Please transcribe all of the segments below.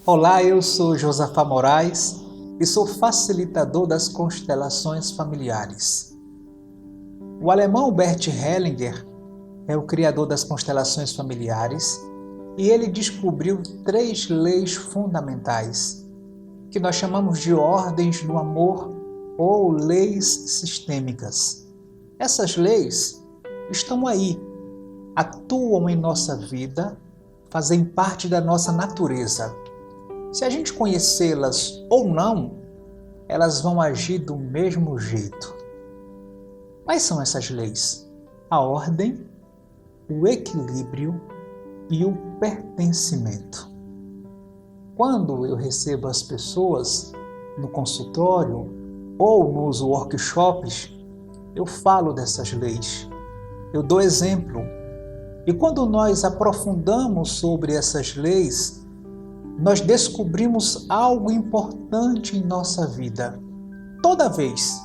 Olá, eu sou Josafá Moraes e sou facilitador das constelações familiares. O alemão Bert Hellinger é o criador das constelações familiares e ele descobriu 3 leis fundamentais, que nós chamamos de ordens do amor ou leis sistêmicas. Essas leis estão aí, atuam em nossa vida, fazem parte da nossa natureza. Se a gente conhecê-las ou não, elas vão agir do mesmo jeito. Quais são essas leis? A ordem, o equilíbrio e o pertencimento. Quando eu recebo as pessoas no consultório ou nos workshops, eu falo dessas leis. Eu dou exemplo. E quando nós aprofundamos sobre essas leis, nós descobrimos algo importante em nossa vida. Toda vez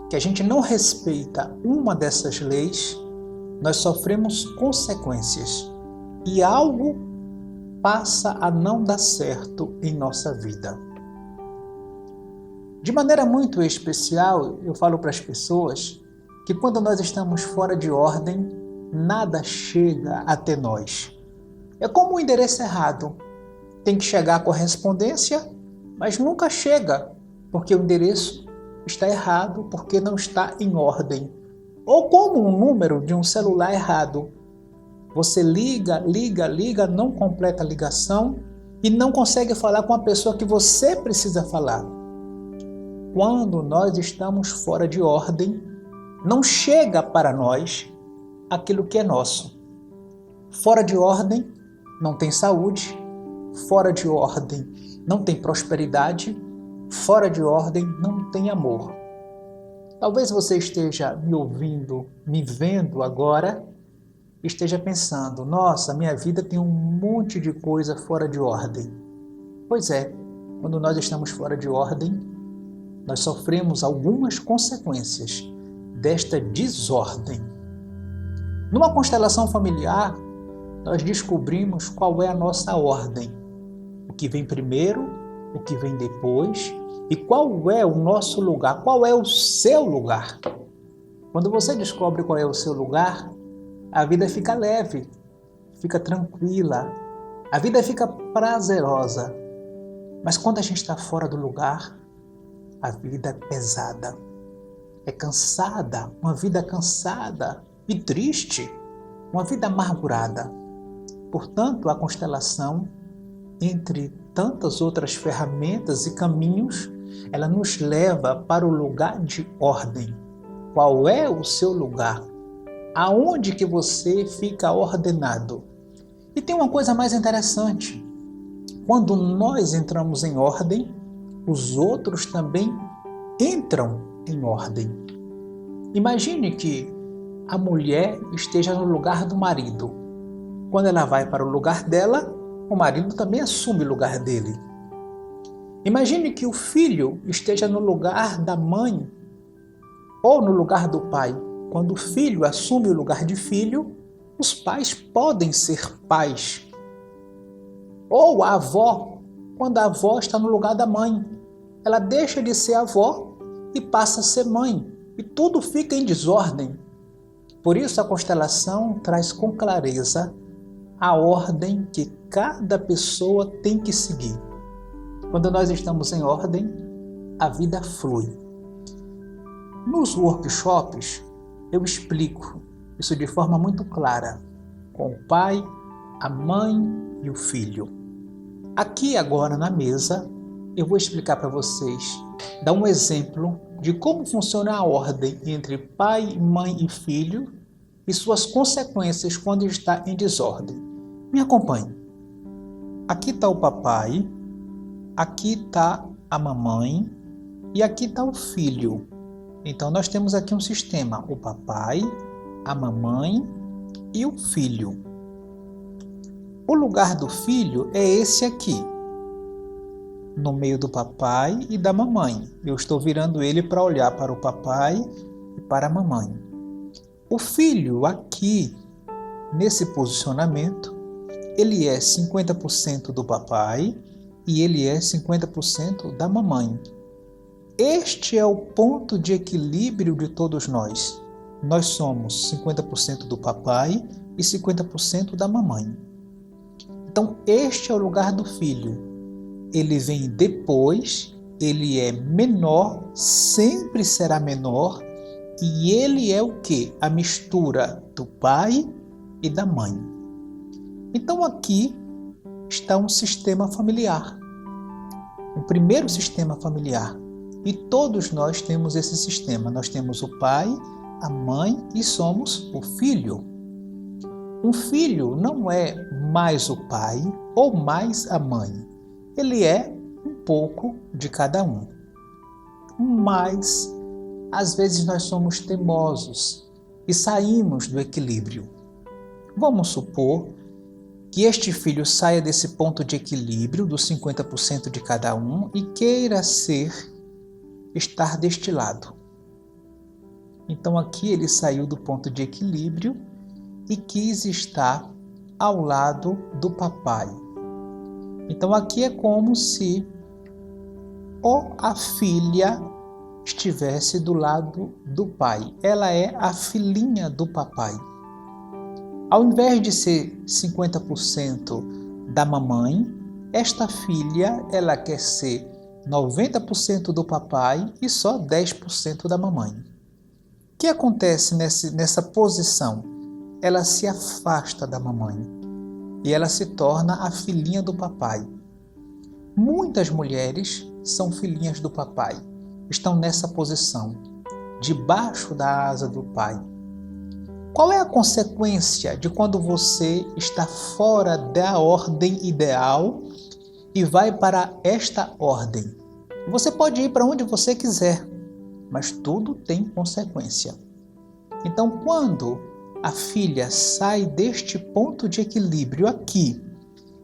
que a gente não respeita uma dessas leis, nós sofremos consequências e algo passa a não dar certo em nossa vida. De maneira muito especial, eu falo para as pessoas que quando nós estamos fora de ordem, nada chega até nós. É como um endereço errado. Tem que chegar a correspondência, mas nunca chega, porque o endereço está errado, porque não está em ordem. Ou como um número de um celular errado. Você liga, não completa a ligação e não consegue falar com a pessoa que você precisa falar. Quando nós estamos fora de ordem, não chega para nós aquilo que é nosso. Fora de ordem, não tem saúde. Fora de ordem, não tem prosperidade. Fora de ordem, não tem amor. Talvez você esteja me ouvindo, me vendo agora, esteja pensando, nossa, minha vida tem um monte de coisa fora de ordem. Pois é, quando nós estamos fora de ordem, nós sofremos algumas consequências desta desordem. Numa constelação familiar, nós descobrimos qual é a nossa ordem. O que vem primeiro, o que vem depois e qual é o nosso lugar, qual é o seu lugar. Quando você descobre qual é o seu lugar, a vida fica leve, fica tranquila, a vida fica prazerosa. Mas quando a gente está fora do lugar, a vida é pesada, é cansada, uma vida cansada e triste, uma vida amargurada. Portanto, a constelação, entre tantas outras ferramentas e caminhos, ela nos leva para o lugar de ordem. Qual é o seu lugar? Aonde que você fica ordenado? E tem uma coisa mais interessante. Quando nós entramos em ordem, os outros também entram em ordem. Imagine que a mulher esteja no lugar do marido. Quando ela vai para o lugar dela, o marido também assume o lugar dele. Imagine que o filho esteja no lugar da mãe ou no lugar do pai. Quando o filho assume o lugar de filho, os pais podem ser pais. Ou a avó, quando a avó está no lugar da mãe. Ela deixa de ser avó e passa a ser mãe. E tudo fica em desordem. Por isso a constelação traz com clareza a ordem que cada pessoa tem que seguir. Quando nós estamos em ordem, a vida flui. Nos workshops, eu explico isso de forma muito clara, com o pai, a mãe e o filho. Aqui agora na mesa, eu vou explicar para vocês, dar um exemplo de como funciona a ordem entre pai, mãe e filho e suas consequências quando está em desordem. Me acompanhe. Aqui está o papai, aqui está a mamãe e aqui está o filho. Então nós temos aqui um sistema, o papai, a mamãe e o filho. O lugar do filho é esse aqui, no meio do papai e da mamãe. Eu estou virando ele para olhar para o papai e para a mamãe. O filho aqui, nesse posicionamento, ele é 50% do papai e ele é 50% da mamãe. Este é o ponto de equilíbrio de todos nós. Nós somos 50% do papai e 50% da mamãe. Então, este é o lugar do filho. Ele vem depois, ele é menor, sempre será menor, e ele é o quê? A mistura do pai e da mãe. Então, aqui está um sistema familiar. O primeiro sistema familiar. E todos nós temos esse sistema. Nós temos o pai, a mãe e somos o filho. Um filho não é mais o pai ou mais a mãe. Ele é um pouco de cada um. Mas, às vezes, nós somos teimosos e saímos do equilíbrio. Vamos supor que este filho saia desse ponto de equilíbrio dos 50% de cada um e queira estar deste lado. Então aqui ele saiu do ponto de equilíbrio e quis estar ao lado do papai. Então aqui é como se a filha estivesse do lado do pai. Ela é a filhinha do papai. Ao invés de ser 50% da mamãe, esta filha ela quer ser 90% do papai e só 10% da mamãe. O que acontece nessa posição? Ela se afasta da mamãe e ela se torna a filhinha do papai. Muitas mulheres são filhinhas do papai, estão nessa posição, debaixo da asa do pai. Qual é a consequência de quando você está fora da ordem ideal e vai para esta ordem? Você pode ir para onde você quiser, mas tudo tem consequência. Então, quando a filha sai deste ponto de equilíbrio aqui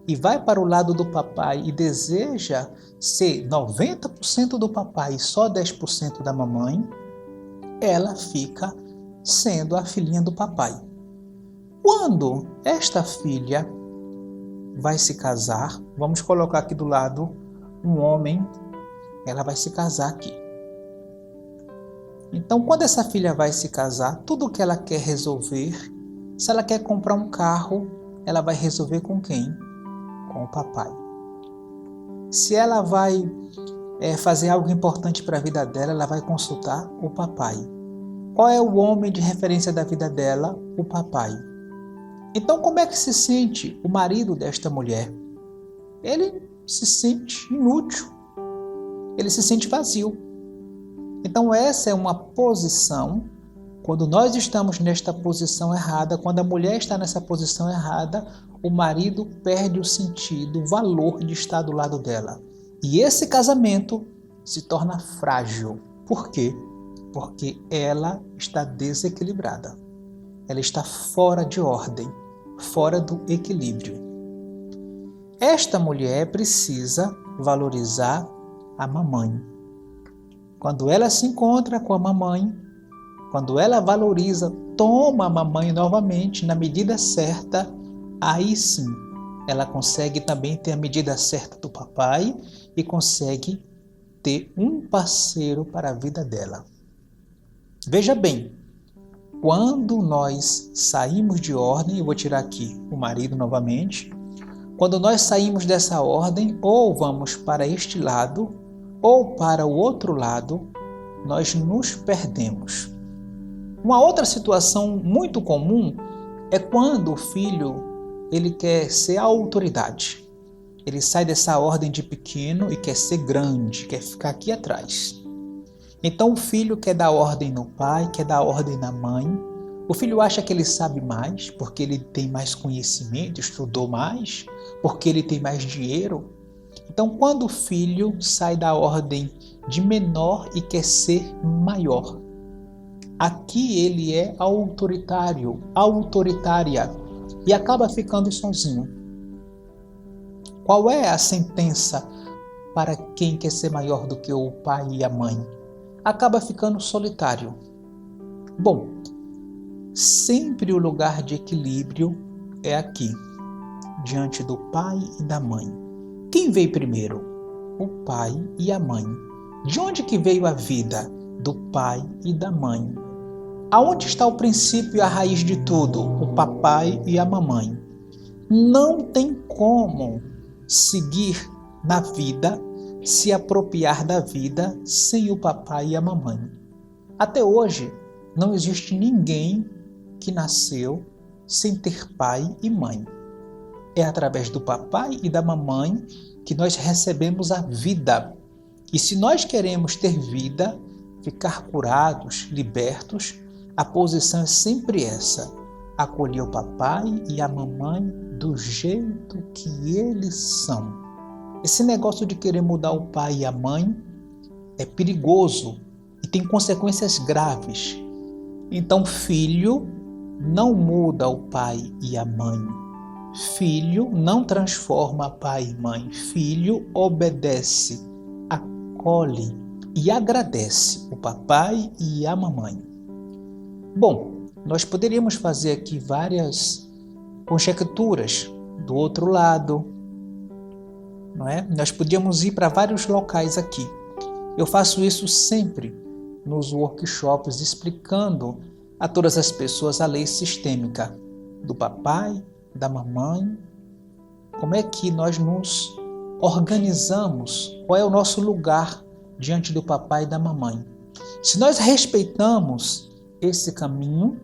e vai para o lado do papai e deseja ser 90% do papai e só 10% da mamãe, ela fica sendo a filhinha do papai. Quando esta filha vai se casar, vamos colocar aqui do lado um homem, ela vai se casar aqui. Então, quando essa filha vai se casar, tudo que ela quer resolver, se ela quer comprar um carro, ela vai resolver com quem? Com o papai. Se ela vai fazer algo importante para a vida dela, ela vai consultar o papai. Qual é o homem de referência da vida dela? O papai. Então, como é que se sente o marido desta mulher? Ele se sente inútil. Ele se sente vazio. Então, essa é uma posição, quando nós estamos nesta posição errada, quando a mulher está nessa posição errada, o marido perde o sentido, o valor de estar do lado dela. E esse casamento se torna frágil. Por quê? Porque ela está desequilibrada. Ela está fora de ordem, fora do equilíbrio. Esta mulher precisa valorizar a mamãe. Quando ela se encontra com a mamãe, quando ela valoriza, toma a mamãe novamente na medida certa, aí sim ela consegue também ter a medida certa do papai e consegue ter um parceiro para a vida dela. Veja bem, quando nós saímos de ordem, eu vou tirar aqui o marido novamente, quando nós saímos dessa ordem, ou vamos para este lado, ou para o outro lado, nós nos perdemos. Uma outra situação muito comum é quando o filho ele quer ser a autoridade. Ele sai dessa ordem de pequeno e quer ser grande, quer ficar aqui atrás. Então o filho quer dar ordem no pai, quer dar ordem na mãe. O filho acha que ele sabe mais, porque ele tem mais conhecimento, estudou mais, porque ele tem mais dinheiro. Então quando o filho sai da ordem de menor e quer ser maior, aqui ele é autoritário, autoritária e acaba ficando sozinho. Qual é a sentença para quem quer ser maior do que o pai e a mãe? Acaba ficando solitário. Bom, sempre o lugar de equilíbrio é aqui, diante do pai e da mãe. quem veio primeiro? O pai e a mãe. De onde que veio a vida? Do pai e da mãe. Aonde está o princípio e a raiz de tudo? O papai e a mamãe. Não tem como seguir na vida, se apropriar da vida sem o papai e a mamãe. Até hoje, não existe ninguém que nasceu sem ter pai e mãe. É através do papai e da mamãe que nós recebemos a vida. E se nós queremos ter vida, ficar curados, libertos, a posição é sempre essa: acolher o papai e a mamãe do jeito que eles são. Esse negócio de querer mudar o pai e a mãe é perigoso e tem consequências graves. Então, filho não muda o pai e a mãe. Filho não transforma pai e mãe. Filho obedece, acolhe e agradece o papai e a mamãe. Bom, nós poderíamos fazer aqui várias conjecturas do outro lado, não é? Nós podíamos ir para vários locais aqui. Eu faço isso sempre nos workshops, explicando a todas as pessoas a lei sistêmica do papai, da mamãe, como é que nós nos organizamos, qual é o nosso lugar diante do papai e da mamãe. Se nós respeitamos esse caminho,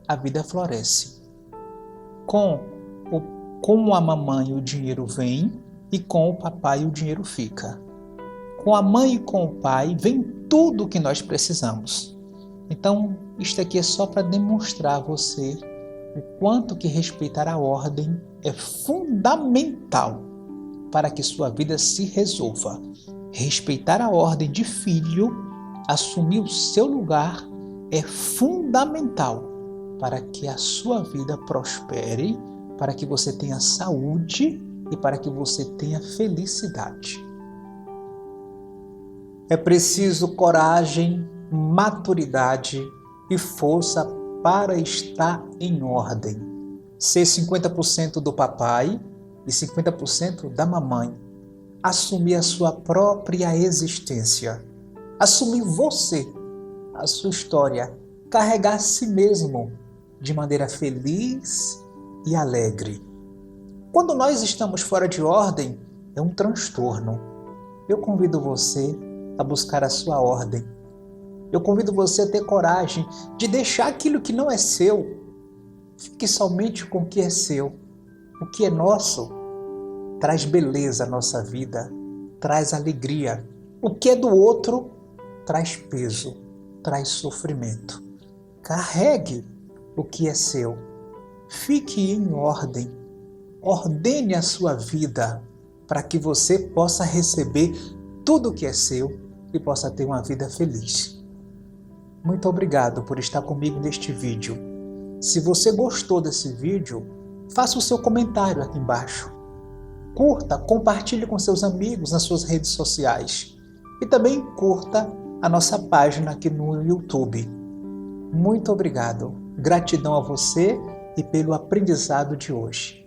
a vida floresce. Com a mamãe o dinheiro vem e com o papai o dinheiro fica. Com a mãe e com o pai vem tudo o que nós precisamos. Então, isto aqui é só para demonstrar a você o quanto que respeitar a ordem é fundamental para que sua vida se resolva. Respeitar a ordem de filho, assumir o seu lugar, é fundamental para que a sua vida prospere, para que você tenha saúde e para que você tenha felicidade. É preciso coragem, maturidade e força para estar em ordem. Ser 50% do papai e 50% da mamãe. Assumir a sua própria existência. Assumir você, a sua história. Carregar a si mesmo de maneira feliz e alegre. Quando nós estamos fora de ordem, é um transtorno. Eu convido você a buscar a sua ordem. Eu convido você a ter coragem de deixar aquilo que não é seu. Fique somente com o que é seu. O que é nosso traz beleza à nossa vida, traz alegria. O que é do outro traz peso, traz sofrimento. Carregue o que é seu. Fique em ordem. Ordene a sua vida para que você possa receber tudo o que é seu e possa ter uma vida feliz. Muito obrigado por estar comigo neste vídeo. Se você gostou desse vídeo, faça o seu comentário aqui embaixo. Curta, compartilhe com seus amigos nas suas redes sociais. E também curta a nossa página aqui no YouTube. Muito obrigado. Gratidão a você e pelo aprendizado de hoje.